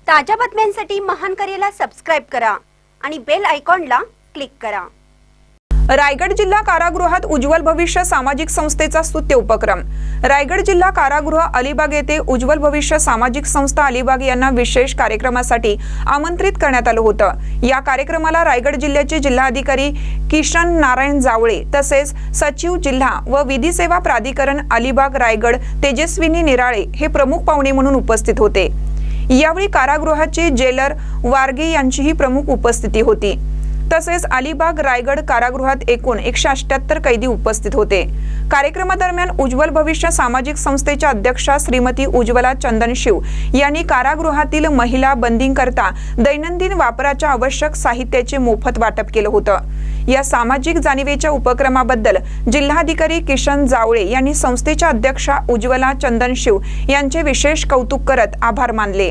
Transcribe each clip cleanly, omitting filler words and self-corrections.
ताज्या बातम्यांसाठी महान करेला सबस्क्राइब करा आणि बेल आयकॉनला क्लिक करा। रायगड जिल्हा कारागृहात उज्ज्वल भविष्य सामाजिक संस्थेचा स्तुत्य उपक्रम। रायगड जिल्हा कारागृह अलिबाग येथे उज्ज्वल भविष्य सामाजिक संस्था अलिबाग यांना विशेष कार्यक्रमासाठी आमंत्रित करण्यात आलं होतं। या कार्यक्रमाला रायगड जिल्ह्याचे जिल्हाधिकारी किशन नारायण जावळे तसेच सचिव जिल्हा व विधी सेवा प्राधिकरण अलिबाग रायगड तेजस्विनी निराळे हे प्रमुख पाहुणे म्हणून उपस्थित होते। यावेळी कारागृहाचे जेलर वारगे यांचीही प्रमुख उपस्थिती होती। तसेच अलिबाग रायगड कारागृहात एकूण 178 कैदी उपस्थित होते। कार्यक्रमादरम्यान उज्ज्वल भविष्य सामाजिक संस्थेच्या अध्यक्षा श्रीमती उज्ज्वला चंदनशिव यांनी कारागृहातील महिला बंदींकरता दैनंदिन वापराच्या आवश्यक साहित्याचे मोफत वाटप केलं होतं। या सामाजिक जाणीवेच्या उपक्रमाबद्दल जिल्हाधिकारी किशन जावळे यांनी संस्थेच्या अध्यक्षा उज्ज्वला चंदनशिव यांचे विशेष कौतुक करत आभार मानले।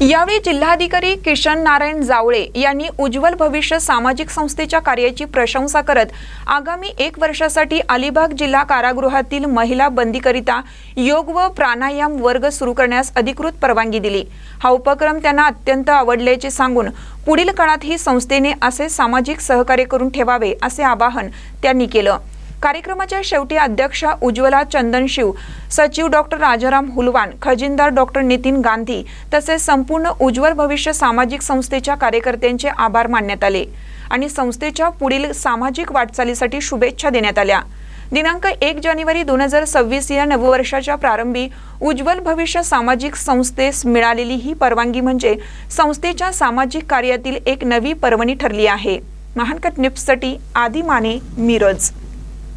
यावेळी जिल्हाधिकारी किशन नारायण जावळे यांनी उज्ज्वल भविष्य सामाजिक संस्थेच्या कार्याची प्रशंसा करत आगामी 1 वर्षासाठी अलिबाग जिल्हा कारागृहातील महिला बंदीकरिता योग व प्राणायाम वर्ग सुरू करण्यास अधिकृत परवानगी दिली। हा उपक्रम त्यांना अत्यंत आवडल्याचे सांगून पुढील काळातही संस्थेने असे सामाजिक सहकार्य करून ठेवावे असे आवाहन त्यांनी केलं। कार्यक्रमाच्या शेवटी अध्यक्षा उज्ज्वला चंदनशिव, सचिव डॉक्टर राजाराम हुलवान, खजिनदार डॉक्टर नितीन गांधी तसेच संपूर्ण उज्ज्वल भविष्य सामाजिक संस्थेच्या कार्यकर्त्यांचे आभार मानण्यात आले आणि संस्थेच्या पुढील सामाजिक वाटचालीसाठी शुभेच्छा देण्यात आल्या। दिनांक 1 जानेवारी 2026 या नववर्षाच्या प्रारंभी उज्ज्वल भविष्य सामाजिक संस्थेस मिळालेली ही परवानगी म्हणजे संस्थेच्या सामाजिक कार्यातील एक नवी पर्वणी ठरली आहे। महानकट न्यूजसाठी आदी माने, मिरज।